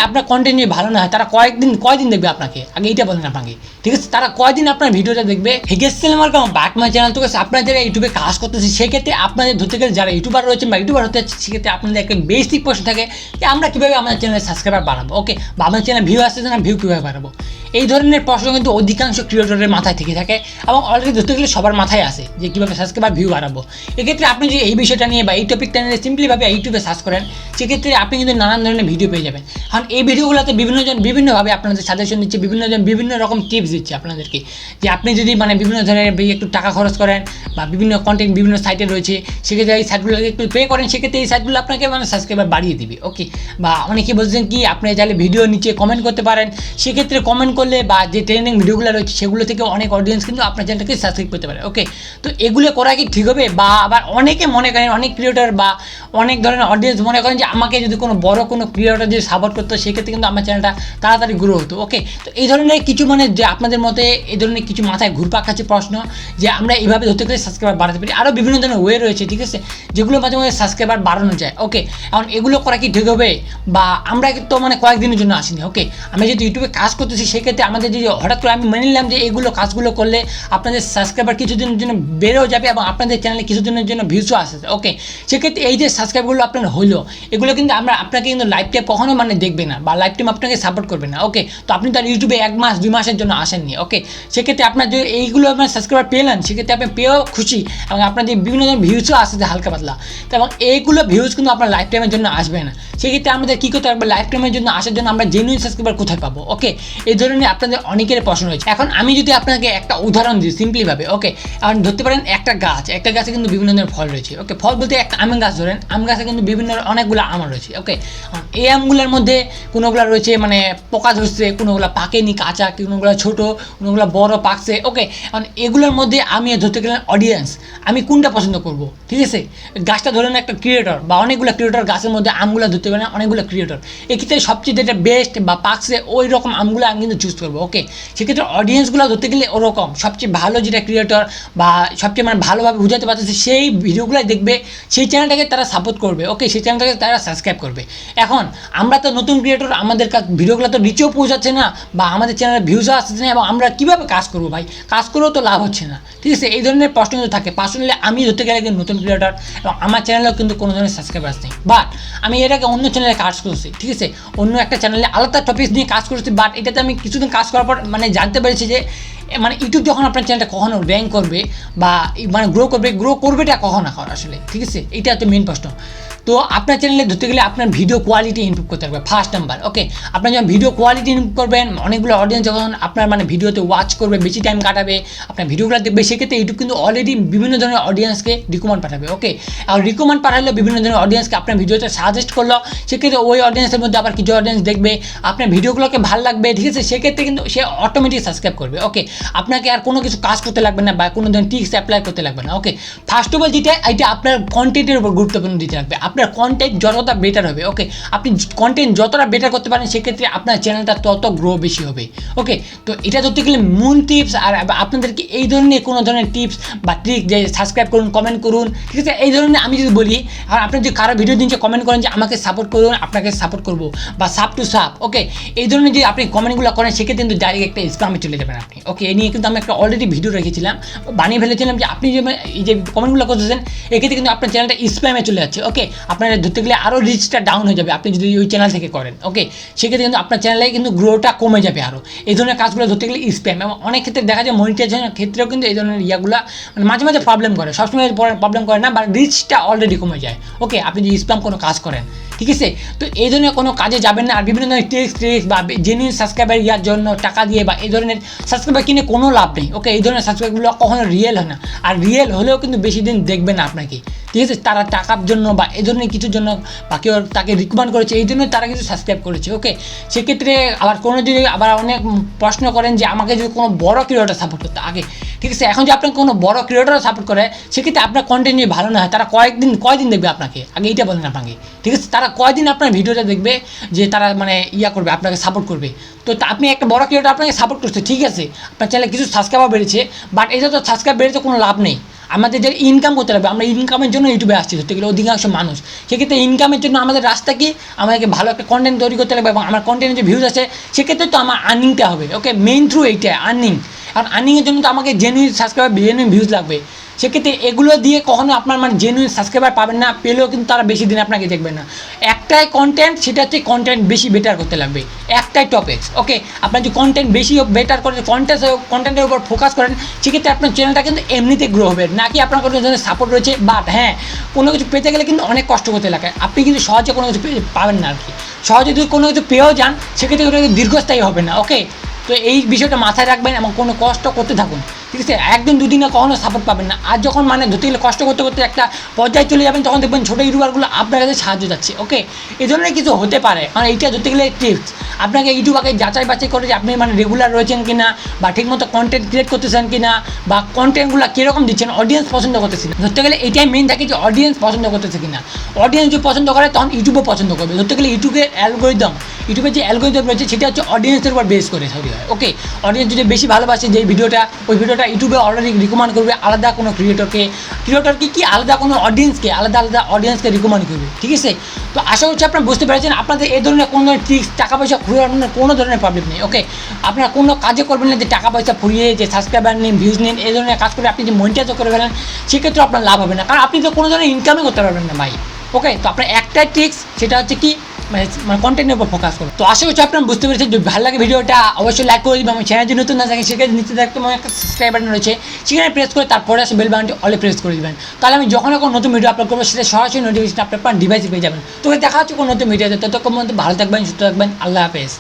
আপনার কন্টেন্ট যদি ভালো না হয় তারা কয়দিন দেখবে আপনাকে, আগে এইটা বলেন আপনাকে, ঠিক আছে? তারা কয়দিন আপনার ভিডিওটা দেখবে? হেগেসেলাম আর কেমন বাট মাই চ্যানেল, তো আপনারা যারা ইউটিউবে কাজ করতেছে সেক্ষেত্রে আপনাদের ধরতে গেলে যারা ইউটিউবার রয়েছেন বা ইউটিউবার হতে যাচ্ছে সেক্ষেত্রে আপনাদের একটা বেসিক প্রশ্ন থাকে যে আমরা কীভাবে আমাদের চ্যানেলে সাবস্ক্রাইবার বাড়াবো, ওকে, বা আমাদের চ্যানেলে ভিউ আসতেছে না, ভিউ কীভাবে বাড়াবো? এই ধরনের প্রশ্ন কিন্তু অধিকাংশ ক্রিয়েটরের মাথায় থেকে থাকে এবং অলরেডি ধরতে গেলে সবার মাথায় আসে যে কীভাবে সাবস্ক্রাইবার ভিউ বাড়াবো। এক্ষেত্রে আপনি যদি এই বিষয়টা নিয়ে বা এই টপিকটা নিয়ে সিম্পলিভাবে ইউটিউবে সার্চ করেন সেক্ষেত্রে আপনি কিন্তু নানান ধরনের ভিডিও পেয়ে যাবেন। কারণ এই ভিডিওগুলোতে বিভিন্নজন বিভিন্নভাবে আপনাদের সাজেশন দিচ্ছে, বিভিন্নজন বিভিন্ন রকম টিপস দিচ্ছে আপনাদেরকে, যে আপনি যদি বিভিন্ন ধরনের একটু টাকা খরচ করেন বা বিভিন্ন কন্টেন্ট বিভিন্ন সাইটে রয়েছে সেক্ষেত্রে এই সাইটগুলোকে একটু পে করেন, সেক্ষেত্রে এই সাইটগুলো আপনাকে সাবস্ক্রাইবার বাড়িয়ে দিবে, ওকে। বা অনেকে বলছেন কি আপনি চাইলে ভিডিও নিচে কমেন্ট করতে পারেন, সেক্ষেত্রে কমেন্ট করলে বা যে ট্রেন্ডিং ভিডিওগুলো রয়েছে সেগুলো থেকে অনেক অডিয়েন্স কিন্তু আপনার চ্যানেলটাকে সাবস্ক্রাইব করতে পারে, ওকে। তো এগুলো করা কি ঠিক হবে? বা আবার অনেকে মনে করেন, অনেক ক্রিয়েটর বা অনেক ধরনের অডিয়েন্স মনে করেন যে আমাকে যদি কোনো বড় কোনো ক্রিয়েটর যদি সাপোর্ট করতো সেক্ষেত্রে কিন্তু আমার চ্যানেলটা তাড়াতাড়ি গ্রো হতো, ওকে। তো এই ধরনের কিছু যে আপনাদের মতে এই ধরনের কিছু মাথায় ঘুরপাক খাচ্ছে প্রশ্ন যে আমরা এইভাবে ধরতে গেলে সাবস্ক্রাইবার বাড়াতে পারি। আরও বিভিন্ন ধরনের ওয়ে রয়েছে, ঠিক আছে, যেগুলো মাঝে মাঝে সাবস্ক্রাইবার বাড়ানো যায়, ওকে। এখন এগুলো করা কি ঠিক হবে? বা আমরা তো কয়েকদিনের জন্য আসিনি, ওকে। আমি যদি ইউটিউবে কাজ করতেছি সেক্ষেত্রে আমাদের যদি হঠাৎ করে আমি মেনে নিলাম যে এইগুলো কাজগুলো করলে আপনাদের সাবস্ক্রাইবার কিছুদিনের জন্য বেড়েও যাবে এবং আপনাদের চ্যানেলে কিছুদিনের জন্য ভিউসও আসে, ওকে। সেক্ষেত্রে এই যে সাবস্ক্রাইবগুলো আপনার হলো এগুলো কিন্তু আপনাকে কিন্তু লাইফ টাইম কখনো দেখবে না বা লাইফ টাইম আপনাকে সাপোর্ট করবে না, ওকে। তো আপনি তার ইউটিউবে 1 মাস 2 মাসের জন্য আসেননি, ওকে। সেক্ষেত্রে আপনার যে এইগুলো আপনার সাবস্ক্রাইবার পেলেন সেক্ষেত্রে আপনি পেয়েও খুশি এবং আপনার যে বিভিন্ন ধরনের ভিউসও আসছে হালকা পাতলা, এবং এইগুলো ভিউজ কিন্তু আপনার লাইফ টাইমের জন্য আসবে না। সেক্ষেত্রে আমাদের কী করতে হবে? লাইফ টাইমের জন্য আসার জন্য আমরা জেনুইন সাবস্ক্রাইবার কোথায় পাবো, ওকে। এই ধরনের আপনাদের অনেকের প্রশ্ন রয়েছে। এখন আমি যদি আপনাকে একটা উদাহরণ দিই সিম্পলিভাবে, ওকে। এখন ধরতে পারেন একটা গাছে কিন্তু বিভিন্ন ধরনের ফল রয়েছে, ওকে। ফল বলতে একটা আম গাছ ধরেন, আম গাছে কিন্তু বিভিন্ন অনেকগুলো আম রয়েছে, ওকে। এই আমগুলোর মধ্যে কোনোগুলো রয়েছে পোকা ধরছে, কোনোগুলো পাকেনি কাঁচা, কোনোগুলো ছোট, কোনোগুলো বড় পাকছে, ওকে। কারণ এগুলোর মধ্যে আমি ধরতে গেলে অডিয়েন্স আমি কোনটা পছন্দ করব, ঠিক আছে? গাছটা ধরেন একটা ক্রিয়েটর বা অনেকগুলো ক্রিয়েটর, গাছের মধ্যে আমগুলো ধরতে পারেন অনেকগুলো ক্রিয়েটর, এক্ষেত্রে সবচেয়ে যেটা বেস্ট বা পাকছে ওই রকম আমগুলো আমি কিন্তু চুজ করবো, ওকে। সেক্ষেত্রে অডিয়েন্সগুলো ধরতে গেলে ওরকম সবচেয়ে ভালো যেটা ক্রিয়েটর বা সবচেয়ে ভালোভাবে বুঝাতে পারতেছে সেই ভিডিওগুলো দেখবে, সেই চ্যানেলটাকে তারা সাপোর্ট করবে, ওকে। সেই চ্যানেলটাকে তারা সাবস্ক্রাইব করবে। এখন আমরা তো নতুন ক্রিয়েটর, আমাদের ভিডিওগুলো তো রিচেও পৌঁছাচ্ছে না বা আমাদের চ্যানেলে ভিউজও আসছে না, এবং আমরা কীভাবে কাজ করবো ভাই? কাজ করেও তো লাভ হচ্ছে না, ঠিক আছে? এই ধরনের প্রশ্ন কিন্তু থাকে। পার্সোনালি আমি ধরতে গেলে একজন নতুন ক্রিয়েটর এবং আমার চ্যানেলেও কিন্তু কোনো ধরনের সাবস্ক্রাইবার্স নেই, বাট আমি এর আগে অন্য চ্যানেলে কাজ করছি, ঠিক আছে, অন্য একটা চ্যানেলে আলাদা টপিক নিয়ে কাজ করছি, বাট এটাতে আমি কিছুদিন কাজ করার পর জানতে পেরেছি যে ইউটিউব যখন আপনার চ্যানেলটা কখনো র্যাঙ্ক করবে বা গ্রো করবেটা কখন এখন আসলে, ঠিক আছে? এইটা হচ্ছে মেন প্রশ্ন। তো আপনার চ্যানেলে ধরতে গেলে আপনার ভিডিও কোয়ালিটি ইমপ্রুভ করতে হবে ফার্স্ট নাম্বার, ওকে। আপনার যখন ভিডিও কোয়ালিটি ইমপ্রুভ করবেন, অনেকগুলো অডিয়েন্স যখন আপনার ভিডিওতে ওয়াচ করবে, বেশি টাইম কাটাবে, আপনার ভিডিওগুলো দেখবে, সেক্ষেত্রে ইউটিউব কিন্তু অলরেডি বিভিন্ন ধরনের অডিয়েন্সকে রিকমেন্ড পাঠাবে, ওকে। আর রিকমেন্ড পাঠালে বিভিন্ন ধরনের অডিয়েন্সকে আপনার ভিডিওটা সাজেস্ট করলো, সেক্ষেত্রে ওই অডিয়েন্সের মধ্যে আবার কিছু অডিয়েন্স দেখবে, আপনার ভিডিওগুলোকে ভালো লাগবে, ঠিক আছে? সেক্ষেত্রে কিন্তু সে অটোমেটিক সাবস্ক্রাইব করবে, ওকে। আপনাকে আর কোনো কিছু কাজ করতে লাগবে না বা কোনো ধরনের টিক্স অ্যাপ্লাই করতে লাগবে না, ওকে। ফার্স্ট অফ অল যেটা এটা আপনার কন্টেন্টের উপর গুরুত্বপূর্ণ দিতে লাগবে। আপনার কন্টেন্ট যতটা বেটার হবে, ওকে, আপনি কন্টেন্ট যতটা বেটার করতে পারেন সেক্ষেত্রে আপনার চ্যানেলটা তত গ্রো বেশি হবে, ওকে। তো এটা ধরতে গেলে মূল টিপস। আর আপনাদেরকে এই ধরনের কোনো ধরনের টিপস বা ট্রিক যে সাবস্ক্রাইব করুন, কমেন্ট করুন, ঠিক আছে, এই ধরনের আমি যদি বলি, আর আপনি যদি কারো ভিডিও দিন কমেন্ট করেন যে আমাকে সাপোর্ট করুন, আপনাকে সাপোর্ট করবো বা সাপ টু সাপ, ওকে, এই ধরনের যদি আপনি কমেন্টগুলো করেন সেক্ষেত্রে কিন্তু ডাইরেক্ট একটা স্প্যামে চলে যাবেন আপনি, ওকে। এই নিয়ে কিন্তু আমি একটা অলরেডি ভিডিও রেখেছিলাম, বানিয়ে ফেলেছিলাম যে আপনি যে কমেন্টগুলো করতেছেন এক্ষেত্রে কিন্তু আপনার চ্যানেলটা স্প্যামে চলে যাচ্ছে, ওকে। আপনারা ধরতে গেলে আরও রিচটা ডাউন হয়ে যাবে আপনি যদি ওই চ্যানেল থেকে করেন, ওকে। সেক্ষেত্রে কিন্তু আপনার চ্যানেলে কিন্তু গ্রোটা কমে যাবে আরও। এই ধরনের কাজগুলো ধরতে গেলে স্প্যাম, এবং অনেক ক্ষেত্রে দেখা যায় মনিটাইজেশনের ক্ষেত্রেও কিন্তু এই ধরনের ইয়াগুলো মাঝে মাঝে প্রবলেম করে, সবসময় প্রবলেম করে না, বা রিচটা অলরেডি কমে যায়, ওকে, আপনি যদি স্প্যাম কোনো কাজ করেন, ঠিক আছে? তো এই ধরনের কোনো কাজে যাবেন না। আর বিভিন্ন ধরনের ট্রিক্স বা জেনুইন সাবস্ক্রাইবার ইয়ার জন্য টাকা দিয়ে বা এই ধরনের সাবস্ক্রাইবার কিনে কোনো লাভ নেই, ওকে। এই ধরনের সাবস্ক্রাইবারগুলো কখনো রিয়েল হয় না, আর রিয়েল হলেও কিন্তু বেশি দিন দেখবে না আপনাকে, ঠিক আছে? তারা টাকার জন্য বা এই ধরনের কিছুর জন্য বা কেউ তাকে রিকমেন্ড করেছে এই জন্য তারা কিছু সাবস্ক্রাইব করেছে, ওকে। সেক্ষেত্রে আবার কোনো যদি আবার অনেক প্রশ্ন করেন যে আমাকে যদি কোনো বড় ক্রিয়েটর সাপোর্ট করতে আগে, ঠিক আছে, এখন যে আপনার কোনো বড় ক্রিয়েটর সাপোর্ট করে সেক্ষেত্রে আপনার কন্টেন্ট যদি ভালো না হয় তারা কয়দিন দেখবে আপনাকে, আগে এইটা বলেন আপনাকে, ঠিক আছে? তারা কয়দিন আপনার ভিডিওটা দেখবে যে তারা করবে, আপনাকে সাপোর্ট করবে। তো আপনি একটা বড় ক্রিয়েটর আপনাকে সাপোর্ট করছে, ঠিক আছে, আপনার চ্যানেলে কিছু সাবস্ক্রাইবার বেড়েছে, বাট এটা তো সাবস্ক্রাইব বেড়েছে কোনো লাভ নেই। আমাদের যে ইনকাম করতে লাগবে, আমরা ইনকামের জন্য ইউটিউবে আসছি ধরতে গেলে অধিকাংশ মানুষ। সেক্ষেত্রে ইনকামের জন্য আমাদের রাস্তা কি, আমাদেরকে ভালো একটা কন্টেন্ট তৈরি করতে লাগবে এবং আমার কন্টেন্টের যে ভিউজ আছে সেক্ষেত্রে তো আমার আর্নিংটা হবে। ওকে, মেইন থ্রু এইটা আর্নিং। কারণ আর্নিংয়ের জন্য তো আমাকে জেনুইন সাবস্ক্রাইবার, জেনুইন ভিউজ লাগবে। সেক্ষেত্রে এগুলো দিয়ে কখনো আপনার মানে জেনুইন সাবস্ক্রাইবার পাবেন না, পেলেও কিন্তু তারা বেশি দিন আপনাকে দেখবেন না। একটাই কন্টেন্ট, সেটা হচ্ছে কন্টেন্ট বেশি বেটার করতে লাগবে, একটাই টপিক্স। ওকে, আপনার যে কন্টেন্ট বেশি বেটার করে কন্টেন্টের উপর ফোকাস করেন, সেক্ষেত্রে আপনার চ্যানেলটা কিন্তু এমনিতে গ্রো হবে, না কি আপনার কোনো ধরনের সাপোর্ট রয়েছে। বাট হ্যাঁ, কোনো কিছু পেতে গেলে কিন্তু অনেক কষ্ট করতে লাগে, আপনি কিন্তু সহজে কোনো কিছু পাবেন না আর কি। সহজে যদি কোনো কিছু পেয়েও যান, সেক্ষেত্রে ওটা দীর্ঘস্থায়ী হবে না। ওকে, তো এই বিষয়টা মাথায় রাখবেন এবং কোনো কষ্ট করতে থাকুন, ঠিক আছে। একদিন দুদিনে কখনো সাপোর্ট পাবেন না। আর যখন মানে ধরতে গেলে কষ্ট করতে করতে একটা পর্যায়ে চলে যাবেন, তখন দেখবেন ছোটো ইউটিউবারগুলো আপনার কাছে সাহায্য যাচ্ছে। ওকে, এই ধরনের কিছু হতে পারে, মানে এইটা ধরতে গেলে টিপস। আপনাকে ইউটিউবারকে যাচাই বাছাই করে যে আপনি মানে রেগুলার রয়েছেন কিনা, বা ঠিকমতো কন্টেন্ট ক্রিয়েট করতেছেন কিনা, বা কন্টেন্টগুলো কীরকম দিচ্ছেন, অডিয়েন্স পছন্দ করতেছি না। ধরতে গেলে এটাই মেন থাকে যে অডিয়েন্স পছন্দ করতেছে কিনা। অডিয়েন্স যদি পছন্দ করে তখন ইউটিউবও পছন্দ করবে। ধরতে গেলে ইউটিউবের যে অ্যালগোরিদম রয়েছে সেটা হচ্ছে অডিয়েন্সের উপর বেস করে তৈরি হয়। ওকে, অডিয়েন্স যদি বেশি ভালোবাসে যে ভিডিওটা, ওই ভিডিওটা ইউটিউবে অলরেডি রিকমেন্ড করবে আলাদা কোনো ক্রিয়েটরকে আলাদা কোনো অডিয়েন্সকে আলাদা অডিয়েন্সকে রিকমেন্ড করবে, ঠিক আছে। তো আশা করছি আপনারা বুঝতে পেরেছেন, আপনাদের এই ধরনের কোনো ধরনের ট্রিক্স, টাকা পয়সা ফুরিয়ে আপনার কোনো ধরনের প্রবলেম নেই। ওকে, আপনারা কোনো কাজে করবেন না যে টাকা পয়সা ফুরিয়ে, যে সাবস্ক্রাইবার নিন, ভিউজ নিন, এই ধরনের কাজ করে আপনি যে মনিটাইজও করে ফেলেন, সেক্ষেত্রে আপনার লাভ হবে না, কারণ আপনি তো কোনো ধরনের ইনকামই করতে পারবেন না ভাই। ওকে, তো আপনার একটাই ট্রিক্স, সেটা হচ্ছে কি, মানে কন্টেন্টের উপর ফোকাস করুন। তো আশা করছি আপনারা বুঝতে পেরেছেন। যদি ভালো লাগে ভিডিওটা অবশ্যই লাইক করে দিবেন। আমার চ্যানেল যদি নতুন না থাকে, সেক্ষেত্রে নিচে দেখতে আমার একটা সাবস্ক্রাইব বাটন রয়েছে, সেখানে প্রেস করে তারপরে আসে বেল বাটনটি অলে প্রেস করে দিবেন। তাহলে আমি যখন কোনো নতুন ভিডিও আপলোড করবো, সেটা সরাসরি নোটিফিকেশন আপনার ডিভাইসে পেয়ে যাবেন। তো দেখা হচ্ছে কোনো নতুন ভিডিওতে। ততক্ষণ পর্যন্ত ভালো থাকবেন, সুস্থ থাকবেন। আল্লাহ হাফেজ।